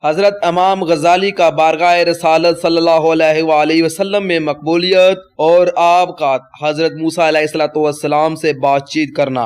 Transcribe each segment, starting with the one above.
حضرت امام غزالی کا بارگاہ رسالت صلی اللہ علیہ وآلہ وسلم میں مقبولیت اور آپ کا حضرت موسیٰ علیہ السلام سے بات چیت کرنا۔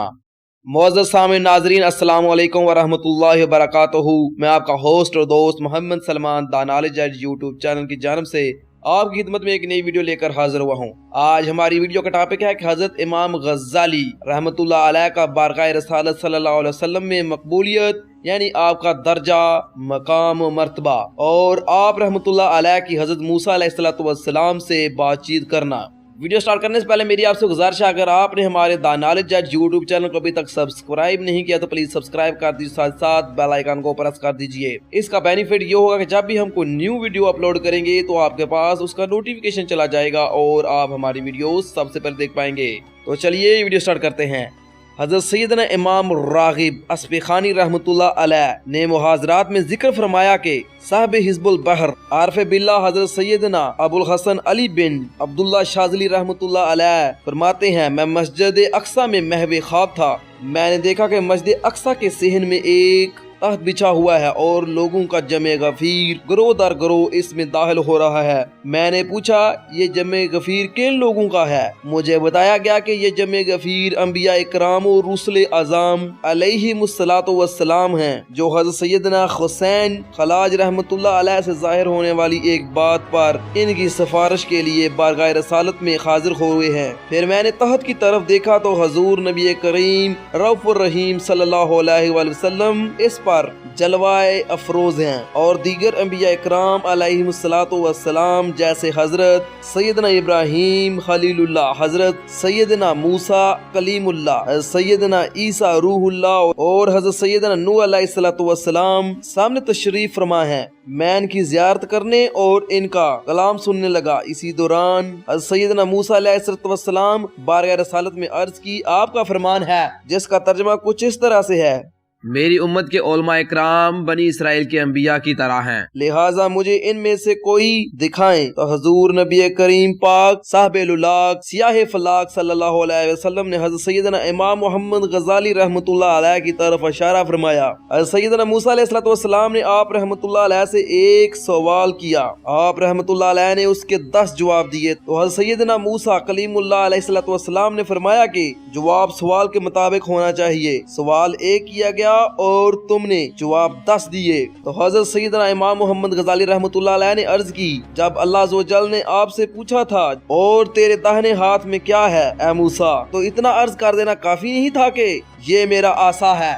معزز سامعین ناظرین، السلام علیکم ورحمۃ اللہ وبرکاتہ۔ میں آپ کا ہوسٹ اور دوست محمد سلمان دانالج یوٹیوب چینل کی جانب سے آپ کی خدمت میں ایک نئی ویڈیو لے کر حاضر ہوا ہوں۔ آج ہماری ویڈیو کا ٹاپک ہے کہ حضرت امام غزالی رحمۃ اللہ علیہ کا بارگاہ رسالت صلی اللہ علیہ وسلم میں مقبولیت، یعنی آپ کا درجہ، مقام و مرتبہ، اور آپ رحمۃ اللہ علیہ کی حضرت موسیٰ علیہ السلام سے بات چیت کرنا۔ ویڈیو سٹارٹ کرنے سے پہلے میری آپ سے گزارش ہے، اگر آپ نے ہمارے دانالج یوٹیوب چینل کو ابھی تک سبسکرائب نہیں کیا تو پلیز سبسکرائب کر دیجیے، ساتھ ساتھ بیل آئیکن کو پریس کر دیجیے۔ اس کا بینیفٹ یہ ہوگا کہ جب بھی ہم کوئی نیو ویڈیو اپلوڈ کریں گے تو آپ کے پاس اس کا نوٹیفیکیشن چلا جائے گا اور آپ ہماری ویڈیوز سب سے پہلے دیکھ پائیں گے۔ تو چلیے ویڈیو سٹارٹ کرتے ہیں۔ حضرت سیدنا امام راغب اصفہانی رحمۃ اللہ علیہ نے محاضرات میں ذکر فرمایا کہ صاحب حزب البحر عارف باللہ حضرت سیدنا ابو الحسن علی بن عبداللہ شاذلی رحمۃ اللہ علیہ فرماتے ہیں، میں مسجد اقصی میں محو خواب تھا۔ میں نے دیکھا کہ مسجد اقصی کے صحن میں ایک تخت بچھا ہوا ہے اور لوگوں کا جمع غفیر گروہ در گروہ اس میں داخل ہو رہا ہے۔ میں نے پوچھا یہ جمع غفیر کن لوگوں کا ہے؟ مجھے بتایا گیا کہ یہ جمع غفیر انبیاء اکرام و رسل اعظام علیہم الصلاۃ والسلام ہیں، جو حضرت سیدنا حسین خلاج رحمۃ اللہ علیہ سے ظاہر ہونے والی ایک بات پر ان کی سفارش کے لیے بارگاہ رسالت میں حاضر ہوئے ہیں۔ پھر میں نے تحت کی طرف دیکھا تو حضور نبی کریم رؤوف الرحیم صلی اللہ علیہ وآلہ وسلم اس پر جلوائے افروز ہیں، اور دیگر انبیاء اکرام علیہم الصلاۃ والسلام جیسے حضرت سیدنا ابراہیم خلیل اللہ، حضرت سیدنا موسیٰ کلیم اللہ، حضرت سیدنا عیسیٰ روح اللہ اور حضرت سیدنا نوح علیہ الصلاۃ والسلام سامنے تشریف فرما ہیں۔ میں ان کی زیارت کرنے اور ان کا کلام سننے لگا۔ اسی دوران حضرت سیدنا موسیٰ علیہ الصلاۃ والسلام بارگاہ رسالت میں عرض کی، آپ کا فرمان ہے جس کا ترجمہ کچھ اس طرح سے ہے، میری امت کے علماء اکرام بنی اسرائیل کے انبیاء کی طرح ہیں، لہٰذا مجھے ان میں سے کوئی دکھائیں۔ تو حضور نبی کریم پاک صاحب الولاق سیاہ فلاق صلی اللہ علیہ وسلم نے حضرت سیدنا امام محمد غزالی رحمۃ اللہ علیہ کی طرف اشارہ فرمایا۔ حضرت سیدنا موسیٰ علیہ السلام نے آپ رحمۃ اللہ علیہ سے ایک سوال کیا، آپ رحمۃ اللہ علیہ نے اس کے 10 جواب دیے۔ تو حضرت سیدنا موسیٰ کلیم اللہ علیہ السلام نے فرمایا کہ جواب سوال کے مطابق ہونا چاہیے، سوال ایک کیا گیا اور تم نے جواب 10 دیے۔ تو حضرت سیدنا امام محمد غزالی رحمۃ اللہ علیہ نے عرض کی، جب اللہ عز و جل نے آپ سے پوچھا تھا اور تیرے داہنے ہاتھ میں کیا ہے اے موسیٰ، تو اتنا عرض کر دینا کافی نہیں تھا کہ یہ میرا عصا ہے؟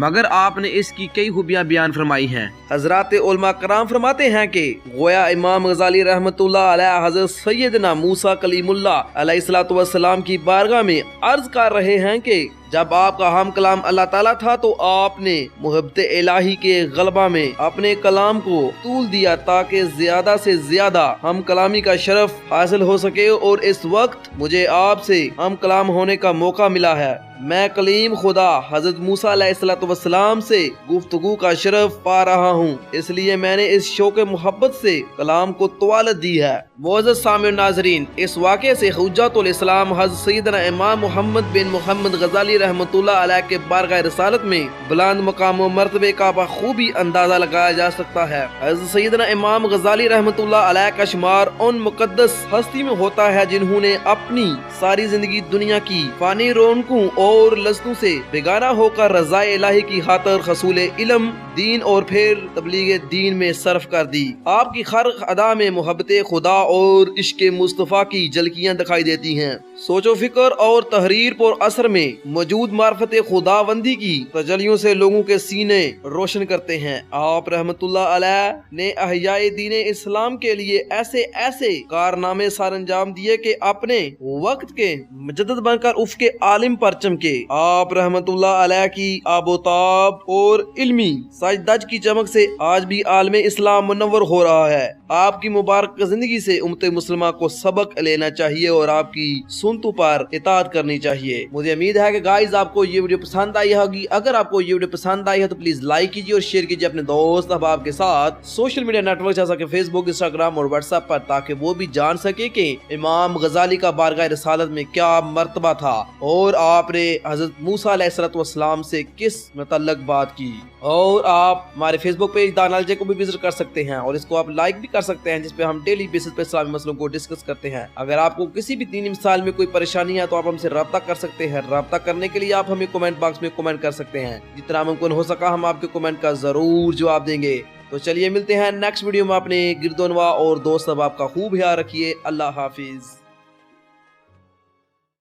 مگر آپ نے اس کی کئی خوبیاں بیان فرمائی ہیں۔ حضرات علماء کرام فرماتے ہیں کہ گویا امام غزالی رحمۃ اللہ علیہ حضرت سیدنا موسیٰ کلیم اللہ علیہ السلام کی بارگاہ میں عرض کر رہے ہیں کہ جب آپ کا ہم کلام اللہ تعالیٰ تھا تو آپ نے محبت الہی کے غلبہ میں اپنے کلام کو طول دیا تاکہ زیادہ سے زیادہ ہم کلامی کا شرف حاصل ہو سکے، اور اس وقت مجھے آپ سے ہم کلام ہونے کا موقع ملا ہے۔ میں کلیم خدا حضرت موسیٰ علیہ السلام سے گفتگو کا شرف پا رہا ہوں، اس لیے میں نے اس شوق محبت سے کلام کو طوالت دی ہے۔ معزز سامعین ناظرین، اس واقعے سے حجت الاسلام حضرت سیدنا امام محمد بن محمد غزالی رحمۃ اللہ علیہ کے بارگاہ رسالت میں بلند مقام و مرتبے کا بخوبی اندازہ لگایا جا سکتا ہے۔ حضرت سیدنا امام غزالی رحمۃ اللہ علیہ کا شمار ان مقدس ہستی میں ہوتا ہے جنہوں نے اپنی ساری زندگی دنیا کی فانی رونقوں اور لذتوں سے بیگانہ ہو کر رضا الہی کی خاطر حصول علم، دین اور پھر تبلیغ دین میں صرف کر دی۔ آپ کی خرق ادا میں محبت خدا اور عشق مصطفیٰ کی جھلکیاں دکھائی دیتی ہیں۔ سوچ و فکر اور تحریر پر اثر میں موجود معرفت خداوندی کی تجلیوں سے لوگوں کے سینے روشن کرتے ہیں۔ آپ رحمت اللہ علیہ نے احیاء دین اسلام کے لیے ایسے کارنامے سر انجام دیے کہ اپنے وقت کے مجدد بن کر افق عالم پر چمکے۔ آپ رحمت اللہ علیہ کی آب و تاب اور علمی سجدج کی چمک سے آج بھی عالم اسلام منور ہو رہا ہے۔ آپ کی مبارک زندگی سے امت مسلمہ کو سبق لینا چاہیے اور آپ کی سنتوں پر اطاعت کرنی چاہیے۔ مجھے امید ہے کہ گائز آپ کو یہ ویڈیو پسند آئی ہوگی۔ اگر آپ کو یہ ویڈیو پسند آئی ہے تو پلیز لائک کیجیے اور شیئر کیجیے اپنے دوست احباب کے ساتھ سوشل میڈیا نیٹ ورک جیسا کہ فیس بک، انسٹاگرام اور واٹس ایپ پر، تاکہ وہ بھی جان سکے کہ امام غزالی کا بارگاہ رسالت میں کیا مرتبہ تھا اور آپ نے حضرت موسیٰ علیہ السلام سے کس متعلق بات کی۔ اور آپ ہمارے فیس بک پیج دانالجے کو بھی وزٹ کر سکتے ہیں اور اس کو آپ لائک بھی کر سکتے ہیں، جس پہ ہم ڈیلی بیسس پہ اسلامی مسئلوں کو ڈسکس کرتے ہیں۔ اگر آپ کو کسی بھی دینی مثال میں کوئی پریشانی ہے تو آپ ہم سے رابطہ کر سکتے ہیں۔ رابطہ کرنے کے لیے آپ ہمیں کمنٹ باکس میں کمنٹ کر سکتے ہیں، جتنا ممکن ہو سکا ہم آپ کے کمنٹ کا ضرور جواب دیں گے۔ تو چلیے ملتے ہیں نیکسٹ ویڈیو میں۔ اپنے گرد و نواح اور دوست احباب کا خوب خیال رکھیے۔ اللہ حافظ۔